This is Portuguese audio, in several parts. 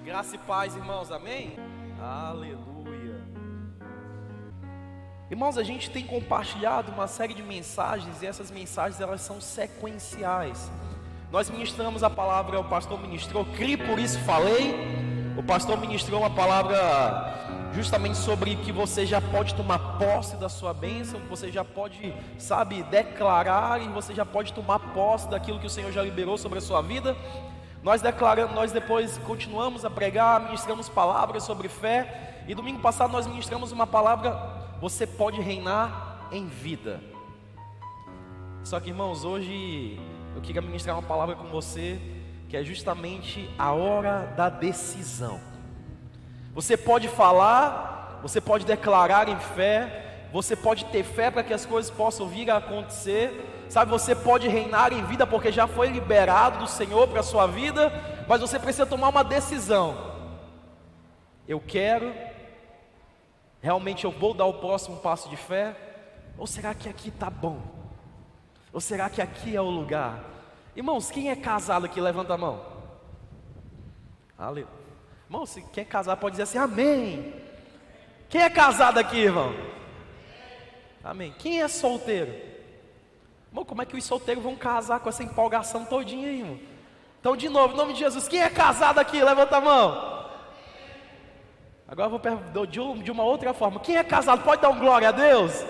Graça e paz, irmãos, amém? Aleluia. Irmãos, a gente tem compartilhado uma série de mensagens e essas mensagens elas são sequenciais. Nós ministramos a palavra, o pastor ministrou, criei por isso falei. O pastor ministrou uma palavra justamente sobre que você já pode tomar posse da sua bênção, você já pode, declarar e você já pode tomar posse daquilo que o Senhor já liberou sobre a sua vida. Nós depois continuamos a pregar, ministramos palavras sobre fé. E domingo passado nós ministramos uma palavra: você pode reinar em vida. Só que, irmãos, hoje eu queria ministrar uma palavra com você, que é justamente a hora da decisão. Você pode falar, você pode declarar em fé, você pode ter fé para que as coisas possam vir a acontecer. Você pode reinar em vida porque já foi liberado do Senhor para a sua vida, mas você precisa tomar uma decisão. Eu quero, realmente eu vou dar o próximo passo de fé? Ou será que aqui está bom? Ou será que aqui é o lugar? Irmãos, quem é casado aqui, levanta a mão. Aleluia. Irmão, se quem é casado pode dizer assim, amém. Quem é casado aqui, irmão? Amém. Quem é solteiro? Irmão, como é que os solteiros vão casar com essa empolgação todinha aí, irmão? Então, de novo, em nome de Jesus, quem é casado aqui? Levanta a mão. Agora eu vou perguntar de uma outra forma. Quem é casado? Pode dar um glória a Deus?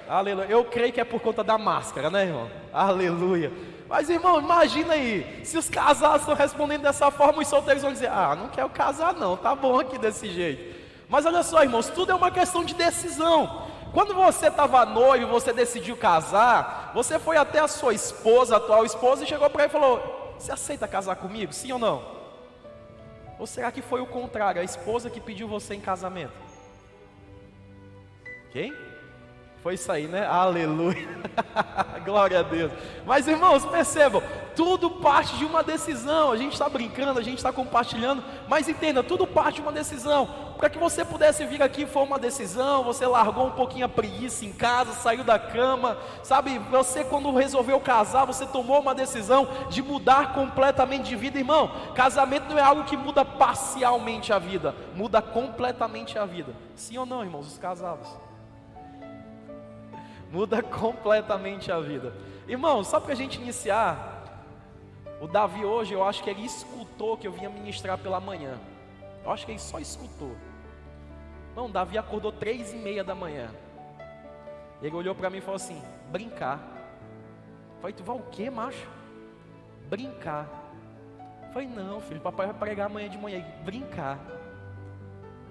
Aleluia. Eu creio que é por conta da máscara, né, irmão? Aleluia. Mas, irmão, imagina aí, se os casados estão respondendo dessa forma, os solteiros vão dizer, não quero casar não, tá bom aqui desse jeito. Mas olha só, irmãos, tudo é uma questão de decisão. Quando você estava noivo, você decidiu casar, você foi até a sua esposa, a atual esposa, e chegou para ela e falou, você aceita casar comigo, sim ou não? Ou será que foi o contrário, a esposa que pediu você em casamento? Quem? Foi isso aí, né? Aleluia. Glória a Deus. Mas, irmãos, percebam, tudo parte de uma decisão. A gente está brincando, a gente está compartilhando, mas entenda, tudo parte de uma decisão. Para que você pudesse vir aqui foi uma decisão. Você largou um pouquinho a preguiça em casa, saiu da cama, você quando resolveu casar, você tomou uma decisão de mudar completamente de vida. Irmão, casamento não é algo que muda parcialmente a vida, muda completamente a vida. Sim ou não, irmãos, os casados? Muda completamente a vida. Irmão, só para a gente iniciar, o Davi hoje, eu acho que ele escutou que eu vinha ministrar pela manhã. Eu acho que ele só escutou. Não, Davi acordou 3:30 da manhã. Ele olhou para mim e falou assim, brincar. Eu falei, tu vai o quê, macho? Brincar. Eu falei, não, filho, papai vai pregar amanhã de manhã. Ele, brincar.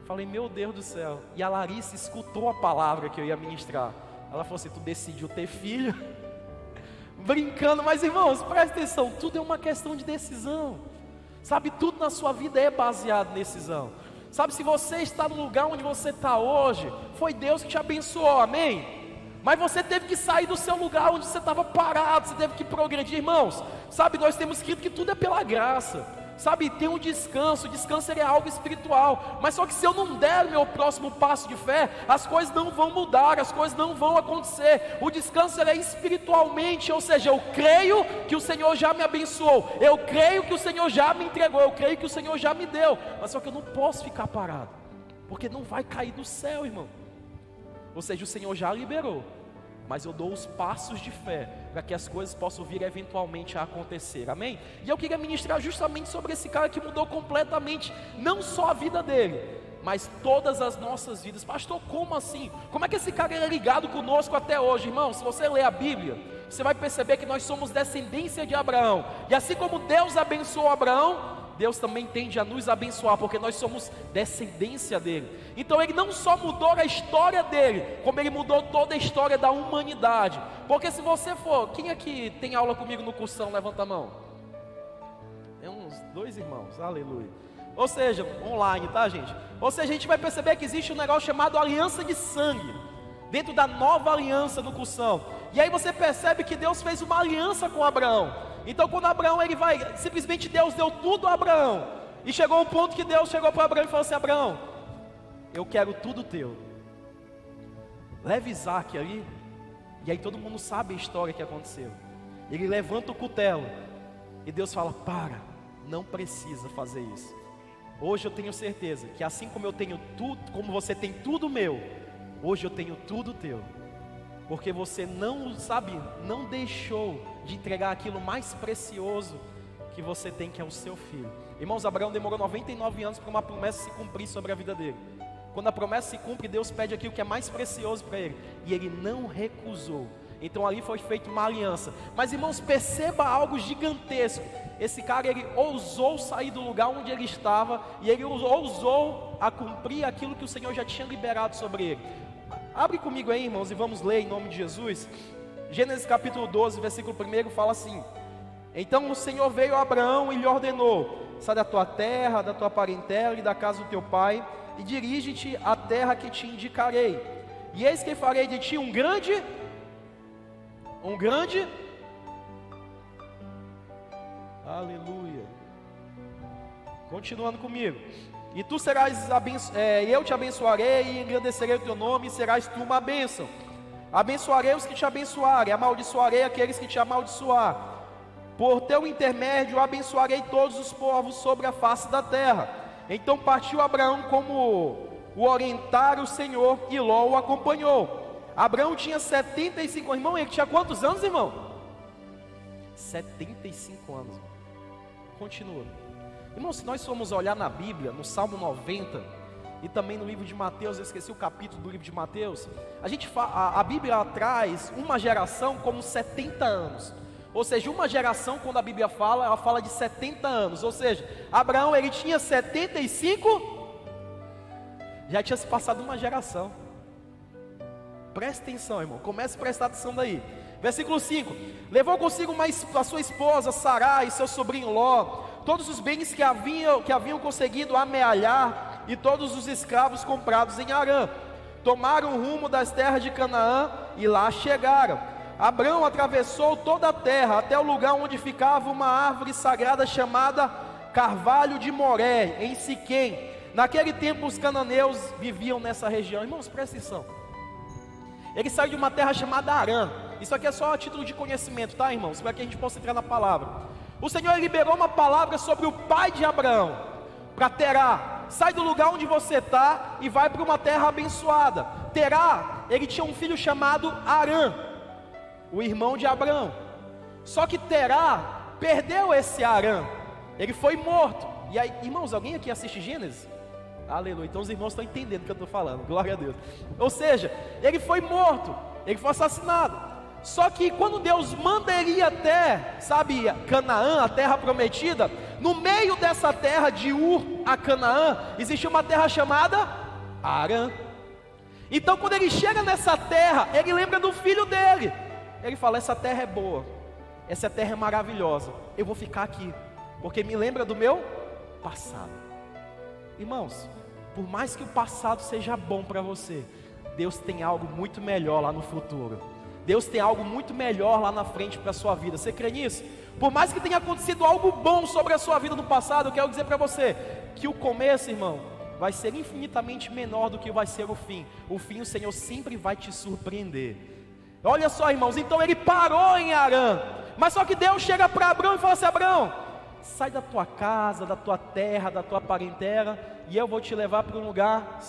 Eu falei, meu Deus do céu. E a Larissa escutou a palavra que eu ia ministrar. Ela falou assim, tu decidiu ter filho? Brincando, mas irmãos, presta atenção, tudo é uma questão de decisão. Tudo na sua vida é baseado em decisão. Se você está no lugar onde você está hoje, foi Deus que te abençoou, amém? Mas você teve que sair do seu lugar onde você estava parado, você teve que progredir, irmãos. Nós temos escrito que tudo é pela graça. Tem um descanso, o descanso é algo espiritual. Mas só que se eu não der o meu próximo passo de fé, as coisas não vão mudar, as coisas não vão acontecer. O descanso é espiritualmente, ou seja, eu creio que o Senhor já me abençoou, eu creio que o Senhor já me entregou, eu creio que o Senhor já me deu. Mas só que eu não posso ficar parado, porque não vai cair do céu, irmão. Ou seja, o Senhor já liberou, mas eu dou os passos de fé para que as coisas possam vir eventualmente a acontecer, amém? E eu queria ministrar justamente sobre esse cara que mudou completamente, não só a vida dele, mas todas as nossas vidas. Pastor, como assim? Como é que esse cara é ligado conosco até hoje, irmão? Se você ler a Bíblia, você vai perceber que nós somos descendência de Abraão, e assim como Deus abençoou Abraão, Deus também tende a nos abençoar, porque nós somos descendência dele. Então ele não só mudou a história dele, como ele mudou toda a história da humanidade. Porque se você for, quem aqui tem aula comigo no cursão, levanta a mão. Tem uns 2 irmãos, aleluia. Ou seja, online, tá, gente? Ou seja, a gente vai perceber que existe um negócio chamado aliança de sangue, dentro da nova aliança no cursão. E aí você percebe que Deus fez uma aliança com Abraão. Então quando Abraão, simplesmente Deus deu tudo a Abraão. E chegou um ponto que Deus chegou para Abraão e falou assim, Abraão, eu quero tudo teu. Leve Isaac ali. E aí todo mundo sabe a história que aconteceu. Ele levanta o cutelo. E Deus fala, não precisa fazer isso. Hoje eu tenho certeza que assim como eu tenho tudo, como você tem tudo meu, hoje eu tenho tudo teu. Porque você não deixou de entregar aquilo mais precioso que você tem, que é o seu filho. Irmãos, Abraão demorou 99 anos para uma promessa se cumprir sobre a vida dele. Quando a promessa se cumpre, Deus pede aquilo que é mais precioso para ele, e ele não recusou. Então ali foi feita uma aliança. Mas irmãos, perceba algo gigantesco. Esse cara, ele ousou sair do lugar onde ele estava, e ele ousou a cumprir aquilo que o Senhor já tinha liberado sobre ele. Abre comigo aí, irmãos, e vamos ler em nome de Jesus. Gênesis capítulo 12, versículo 1 fala assim: então o Senhor veio a Abraão e lhe ordenou: sai da tua terra, da tua parentela e da casa do teu pai, e dirige-te à terra que te indicarei. E eis que farei de ti um grande, aleluia. Continuando comigo. E tu serás eu te abençoarei e engrandecerei o teu nome, e serás tu uma bênção. Abençoarei os que te abençoarem, amaldiçoarei aqueles que te amaldiçoar. Por teu intermédio abençoarei todos os povos sobre a face da terra. Então partiu Abraão como o orientara o Senhor, e Ló o acompanhou. Abraão tinha 75 anos. Irmão, ele tinha quantos anos, irmão? 75 anos. Continua. Irmão, se nós formos olhar na Bíblia, no Salmo 90, e também no livro de Mateus, eu esqueci o capítulo do livro de Mateus, a Bíblia traz uma geração como 70 anos. Ou seja, uma geração, quando a Bíblia fala, ela fala de 70 anos. Ou seja, Abraão, ele tinha 75, já tinha se passado uma geração. Presta atenção, irmão, comece a prestar atenção daí. Versículo 5: levou consigo a sua esposa Sarai e seu sobrinho Ló, todos os bens que haviam conseguido amealhar, e todos os escravos comprados em Harã. Tomaram o rumo das terras de Canaã e lá chegaram. Abraão atravessou toda a terra até o lugar onde ficava uma árvore sagrada chamada Carvalho de Moré, em Siquém. Naquele tempo os cananeus viviam nessa região. Irmãos, presta atenção. Ele saiu de uma terra chamada Harã. Isso aqui é só a título de conhecimento, tá, irmãos? Para que a gente possa entrar na palavra. O Senhor liberou uma palavra sobre o pai de Abraão, para Terá: sai do lugar onde você está e vai para uma terra abençoada. Terá, ele tinha um filho chamado Harã, o irmão de Abraão. Só que Terá perdeu esse Harã, ele foi morto. E aí, irmãos, alguém aqui assiste Gênesis? Aleluia, então os irmãos estão entendendo o que eu estou falando, glória a Deus. Ou seja, ele foi morto, ele foi assassinado. Só que quando Deus manda ele ir até, Canaã, a terra prometida, no meio dessa terra de Ur a Canaã, existe uma terra chamada Harã. Então quando ele chega nessa terra, ele lembra do filho dele. Ele fala: essa terra é boa, essa terra é maravilhosa, eu vou ficar aqui, porque me lembra do meu passado. Irmãos, por mais que o passado seja bom para você, Deus tem algo muito melhor lá no futuro. Deus tem algo muito melhor lá na frente para a sua vida. Você crê nisso? Por mais que tenha acontecido algo bom sobre a sua vida no passado, eu quero dizer para você que o começo, irmão, vai ser infinitamente menor do que vai ser o fim. O fim, o Senhor sempre vai te surpreender. Olha só, irmãos, então ele parou em Harã. Mas só que Deus chega para Abraão e fala assim: Abraão, sai da tua casa, da tua terra, da tua parentela, e eu vou te levar para um lugar,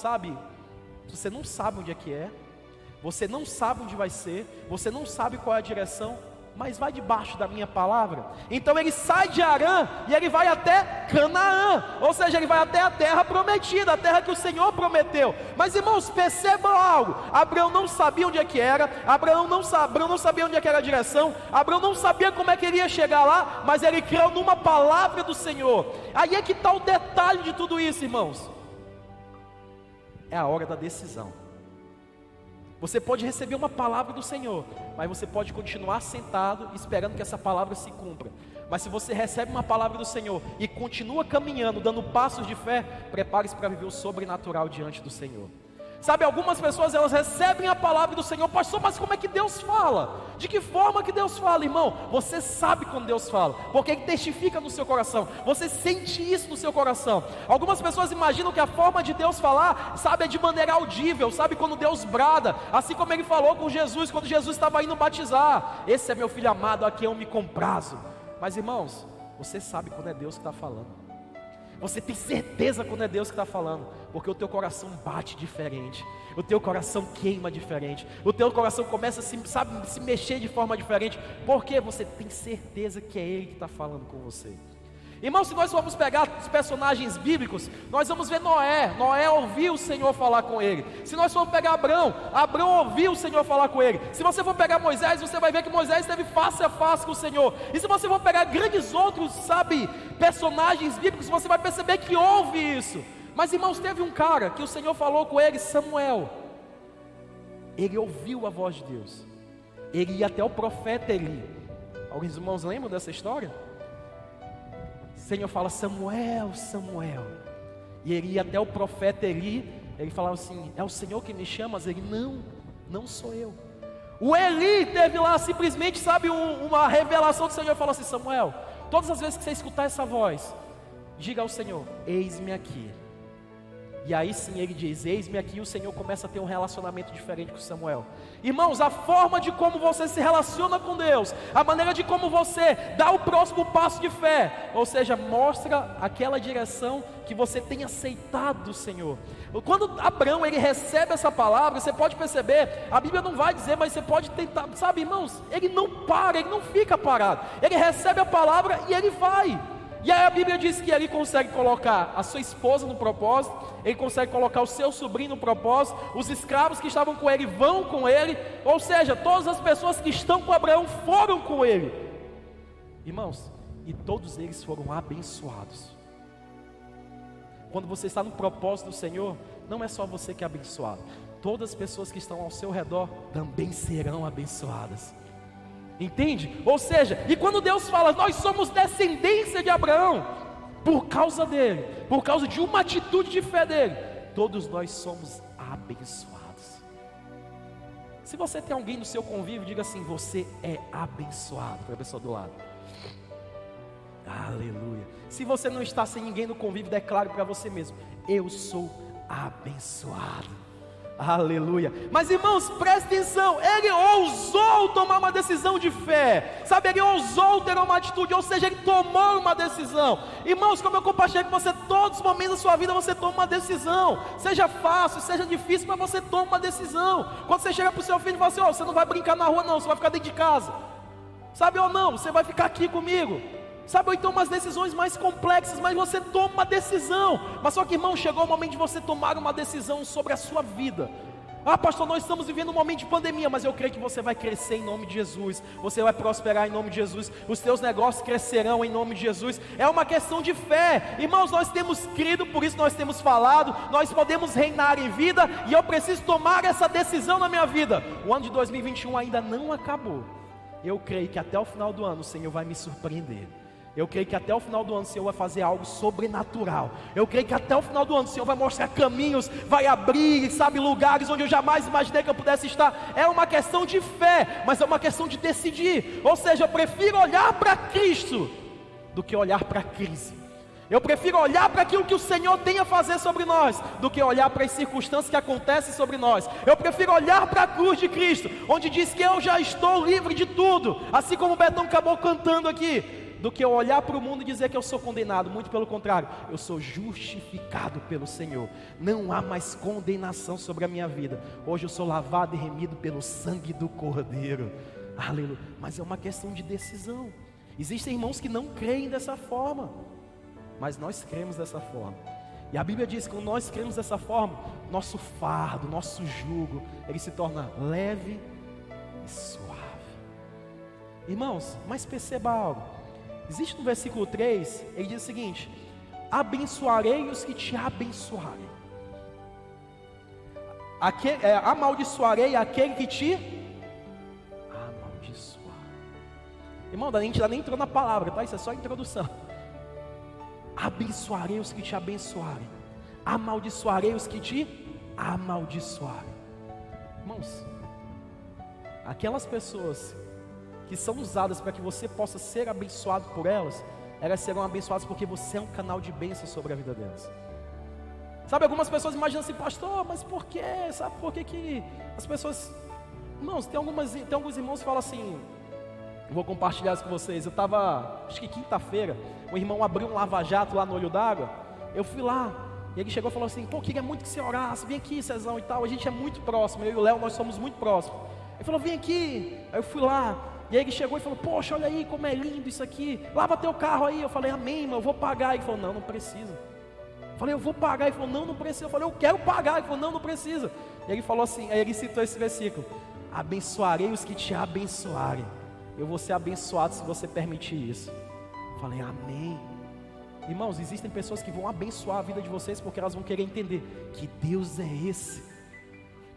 você não sabe onde é que é, você não sabe onde vai ser, você não sabe qual é a direção, mas vai debaixo da minha palavra. Então ele sai de Harã e ele vai até Canaã, ou seja, ele vai até a terra prometida, a terra que o Senhor prometeu. Mas irmãos, percebam algo: Abraão não sabia onde é que era, Abraão não sabia onde é que era a direção, Abraão não sabia como é que ele ia chegar lá, mas ele creu numa palavra do Senhor. Aí é que está o detalhe de tudo isso, irmãos. É a hora da decisão. Você pode receber uma palavra do Senhor, mas você pode continuar sentado esperando que essa palavra se cumpra. Mas se você recebe uma palavra do Senhor e continua caminhando, dando passos de fé, prepare-se para viver o sobrenatural diante do Senhor. Algumas pessoas, elas recebem a palavra do Senhor: pastor, mas como é que Deus fala? De que forma que Deus fala? Irmão, você sabe quando Deus fala, porque Ele testifica no seu coração, você sente isso no seu coração. Algumas pessoas imaginam que a forma de Deus falar, é de maneira audível, quando Deus brada, assim como Ele falou com Jesus, quando Jesus estava indo batizar: esse é meu filho amado, a quem eu me comprazo. Mas irmãos, você sabe quando é Deus que está falando. Você tem certeza quando é Deus que está falando, porque o teu coração bate diferente, o teu coração queima diferente, o teu coração começa a se mexer de forma diferente, porque você tem certeza que é Ele que está falando com você. Irmão, se nós formos pegar os personagens bíblicos, nós vamos ver Noé. Noé ouviu o Senhor falar com ele. Se nós formos pegar Abraão, Abraão ouviu o Senhor falar com ele. Se você for pegar Moisés, você vai ver que Moisés esteve face a face com o Senhor. E se você for pegar grandes outros, personagens bíblicos, você vai perceber que houve isso. Mas irmãos, teve um cara que o Senhor falou com ele, Samuel. Ele ouviu a voz de Deus. Ele ia até o profeta Eli. Alguns irmãos lembram dessa história? O Senhor fala, Samuel, Samuel. E ele ia até o profeta Eli. Ele falava assim, é o Senhor que me chama? Ele, não sou eu. O Eli teve lá simplesmente, uma revelação do Senhor. Falou assim, Samuel, todas as vezes que você escutar essa voz, diga ao Senhor, eis-me aqui. E aí sim ele diz, eis-me aqui, e o Senhor começa a ter um relacionamento diferente com Samuel. Irmãos, a forma de como você se relaciona com Deus, a maneira de como você dá o próximo passo de fé, ou seja, mostra aquela direção que você tem aceitado do Senhor. Quando Abraão ele recebe essa palavra, você pode perceber, a Bíblia não vai dizer, mas você pode tentar, irmãos, ele não para, ele não fica parado, ele recebe a palavra e ele vai. E aí a Bíblia diz que ele consegue colocar a sua esposa no propósito, ele consegue colocar o seu sobrinho no propósito, os escravos que estavam com ele vão com ele, ou seja, todas as pessoas que estão com Abraão foram com ele. Irmãos, e todos eles foram abençoados. Quando você está no propósito do Senhor, não é só você que é abençoado, todas as pessoas que estão ao seu redor também serão abençoadas. Entende? Ou seja, e quando Deus fala, nós somos descendência de Abraão, por causa dele, por causa de uma atitude de fé dele, todos nós somos abençoados. Se você tem alguém no seu convívio, diga assim, você é abençoado, para a pessoa do lado. Aleluia. Se você não está sem ninguém no convívio, declare para você mesmo, eu sou abençoado. Aleluia. Mas irmãos, presta atenção, ele ousou tomar uma decisão de fé, ele ousou ter uma atitude, ou seja, ele tomou uma decisão. Irmãos, como eu compartilhei com você, todos os momentos da sua vida você toma uma decisão, seja fácil, seja difícil, mas você toma uma decisão. Quando você chega para o seu filho e fala assim, você não vai brincar na rua não, você vai ficar dentro de casa, ou não, você vai ficar aqui comigo, ou então umas decisões mais complexas, mas você toma uma decisão. Mas só que irmão, chegou o momento de você tomar uma decisão sobre a sua vida. Pastor, nós estamos vivendo um momento de pandemia, mas eu creio que você vai crescer em nome de Jesus, você vai prosperar em nome de Jesus, os teus negócios crescerão em nome de Jesus. É uma questão de fé, irmãos, nós temos crido, por isso nós temos falado, nós podemos reinar em vida, e eu preciso tomar essa decisão na minha vida. O ano de 2021 ainda não acabou, eu creio que até o final do ano o Senhor vai me surpreender. Eu creio que até o final do ano o Senhor vai fazer algo sobrenatural. Eu creio que até o final do ano o Senhor vai mostrar caminhos, vai abrir, lugares onde eu jamais imaginei que eu pudesse estar. É uma questão de fé, mas é uma questão de decidir. Ou seja, eu prefiro olhar para Cristo do que olhar para a crise. Eu prefiro olhar para aquilo que o Senhor tem a fazer sobre nós, do que olhar para as circunstâncias que acontecem sobre nós. Eu prefiro olhar para a cruz de Cristo, onde diz que eu já estou livre de tudo, assim como o Betão acabou cantando aqui, do que eu olhar para o mundo e dizer que eu sou condenado. Muito pelo contrário, eu sou justificado pelo Senhor. Não há mais condenação sobre a minha vida. Hoje eu sou lavado e remido pelo sangue do Cordeiro. Aleluia. Mas é uma questão de decisão. Existem irmãos que não creem dessa forma, mas nós cremos dessa forma. E a Bíblia diz que quando nós cremos dessa forma, nosso fardo, nosso jugo, ele se torna leve e suave. Irmãos, mas perceba algo. Existe no versículo 3, ele diz o seguinte: abençoarei os que te abençoarem, amaldiçoarei aquele que te amaldiçoar. Irmão, a gente ainda nem entrou na palavra, tá? Isso é só a introdução. Abençoarei os que te abençoarem, amaldiçoarei os que te amaldiçoarem. Irmãos, aquelas pessoas que são usadas para que você possa ser abençoado por elas, elas serão abençoadas porque você é um canal de bênção sobre a vida delas. Algumas pessoas imaginam assim, pastor, mas por quê? Por que as pessoas... Irmãos, tem alguns irmãos que falam assim, vou compartilhar isso com vocês. Eu estava, acho que quinta-feira, um irmão abriu um lava-jato lá no Olho d'Água, Eu fui lá, e ele chegou e falou assim: pô, queria muito que você orasse, vem aqui, Cezão e tal, a gente é muito próximo, eu e o Léo, nós somos muito próximos. Ele falou: vem aqui. Aí eu fui lá, e aí ele chegou e falou: poxa, olha aí como é lindo isso aqui, lava teu carro aí. Eu falei: amém, mas eu vou pagar. Ele falou: não, não precisa. Eu falei: eu vou pagar. Ele falou: não, não precisa. Eu falei: eu quero pagar. Ele falou: não, não precisa. E ele falou assim, aí ele citou esse versículo: abençoarei os que te abençoarem, eu vou ser abençoado se você permitir isso. Eu falei: amém. Irmãos, existem pessoas que vão abençoar a vida de vocês porque elas vão querer entender que Deus é esse,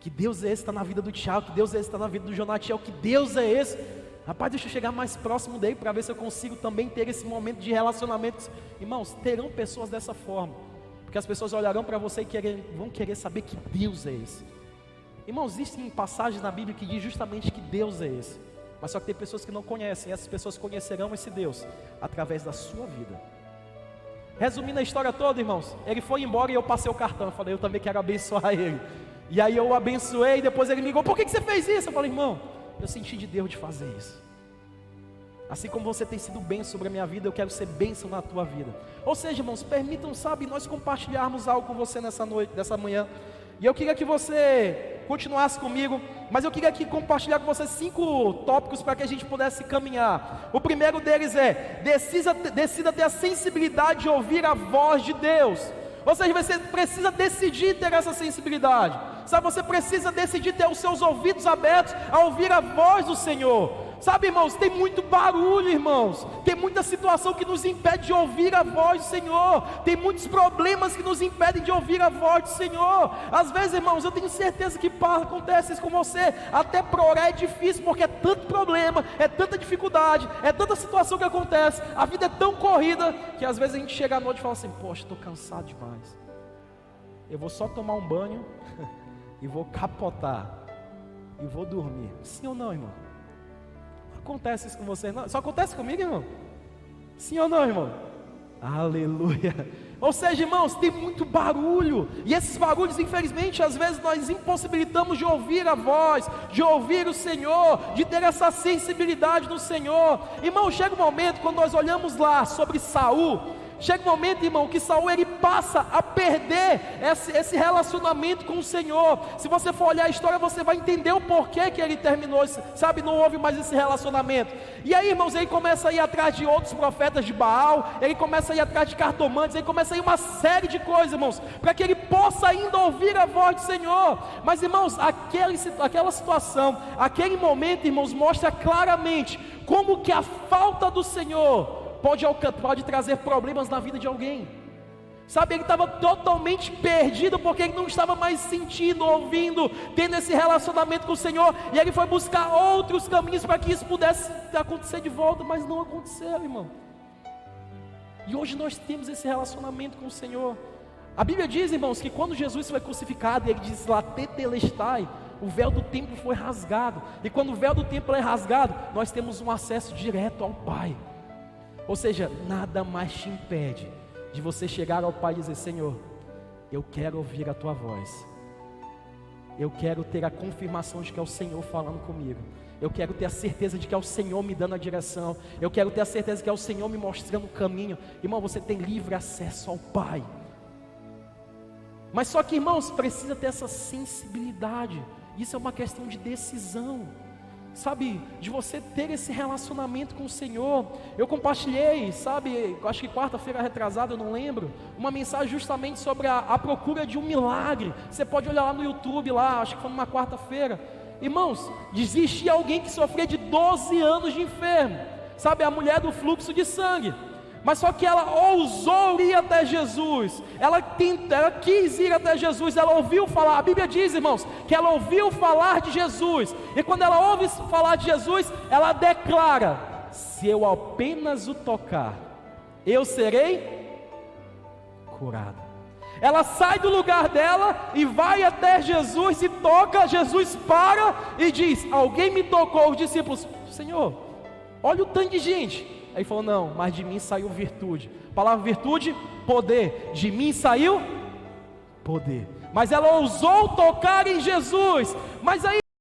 que Deus é esse que está na vida do Thiago, que Deus é esse que está na vida do Jonatiel, que Deus é esse. Rapaz, deixa eu chegar mais próximo dele para ver se eu consigo também ter esse momento de relacionamento. Irmãos, terão pessoas dessa forma, porque as pessoas olharão para você e vão querer saber que Deus é esse. Irmãos, existem passagens na Bíblia que diz justamente que Deus é esse, mas só que tem pessoas que não conhecem, e essas pessoas conhecerão esse Deus através da sua vida. Resumindo a história toda, irmãos, ele foi embora e eu passei o cartão. Eu falei: eu também quero abençoar ele. E aí eu o abençoei, e depois ele me ligou: por que você fez isso? Eu falei: irmão, eu senti de Deus de fazer isso. Assim como você tem sido bênção sobre a minha vida, eu quero ser bênção na tua vida. Ou seja, irmãos, permitam, sabe, nós compartilharmos algo com você nessa noite, nessa manhã. E eu queria que você continuasse comigo, mas eu queria aqui compartilhar com você 5 tópicos para que a gente pudesse caminhar. O primeiro deles é: decida ter a sensibilidade de ouvir a voz de Deus. Ou seja, você precisa decidir ter essa sensibilidade, sabe, você precisa decidir ter os seus ouvidos abertos a ouvir a voz do Senhor. Sabe, irmãos, tem muito barulho, irmãos, tem muita situação que nos impede de ouvir a voz do Senhor, tem muitos problemas que nos impedem de ouvir a voz do Senhor. Às vezes, irmãos, eu tenho certeza que acontece isso com você, até para orar é difícil, porque é tanto problema, é tanta dificuldade, é tanta situação que acontece, a vida é tão corrida, que às vezes a gente chega à noite e fala assim: poxa, estou cansado demais, eu vou só tomar um banho, e vou capotar, e vou dormir. Sim ou não, irmão? Acontece isso com você? Não? Só acontece comigo, irmão? Sim ou não, irmão? Aleluia. Ou seja, irmãos, tem muito barulho, e esses barulhos, infelizmente, às vezes nós impossibilitamos de ouvir a voz, de ouvir o Senhor, de ter essa sensibilidade no Senhor. Irmão, chega um momento, quando nós olhamos lá sobre Saul, chega um momento, irmão, que Saul ele passa a perder esse relacionamento com o Senhor. Se você for olhar a história, você vai entender o porquê que ele terminou, sabe, não houve mais esse relacionamento. E aí, irmãos, ele começa a ir atrás de outros profetas de Baal, ele começa a ir atrás de cartomantes, ele começa a ir uma série de coisas, irmãos, para que ele possa ainda ouvir a voz do Senhor. Mas, irmãos, aquela situação, aquele momento, irmãos, mostra claramente como que a falta do Senhor pode trazer problemas na vida de alguém. Sabe, ele estava totalmente perdido, porque ele não estava mais sentindo, ouvindo, tendo esse relacionamento com o Senhor, e ele foi buscar outros caminhos para que isso pudesse acontecer de volta, mas não aconteceu, irmão. E hoje nós temos esse relacionamento com o Senhor. A Bíblia diz, irmãos, que quando Jesus foi crucificado, ele diz lá: tetelestai, o véu do templo foi rasgado, e quando o véu do templo é rasgado, nós temos um acesso direto ao Pai. Ou seja, nada mais te impede de você chegar ao Pai e dizer: Senhor, eu quero ouvir a Tua voz, eu quero ter a confirmação de que é o Senhor falando comigo, eu quero ter a certeza de que é o Senhor me dando a direção, eu quero ter a certeza de que é o Senhor me mostrando o caminho. Irmão, você tem livre acesso ao Pai. Mas só que, irmãos, precisa ter essa sensibilidade. Isso é uma questão de decisão, sabe, de você ter esse relacionamento com o Senhor. Eu compartilhei, sabe, acho que quarta-feira retrasada, eu não lembro, uma mensagem justamente sobre a procura de um milagre. Você pode olhar lá no YouTube, lá, acho que foi numa quarta-feira. Irmãos, existia alguém que sofria de 12 anos de enfermo, sabe, a mulher do fluxo de sangue. Mas só que ela ousou ir até Jesus, ela quis ir até Jesus, ela ouviu falar. A Bíblia diz, irmãos, que ela ouviu falar de Jesus, e quando ela ouve falar de Jesus, ela declara: se eu apenas o tocar, eu serei curada. Ela sai do lugar dela e vai até Jesus e toca. Jesus para e diz: alguém me tocou. Os discípulos: Senhor, olha o tanto de gente. Aí falou: não, mas de mim saiu virtude. A palavra virtude, poder. De mim saiu poder. Mas ela ousou tocar em Jesus. Mas aí,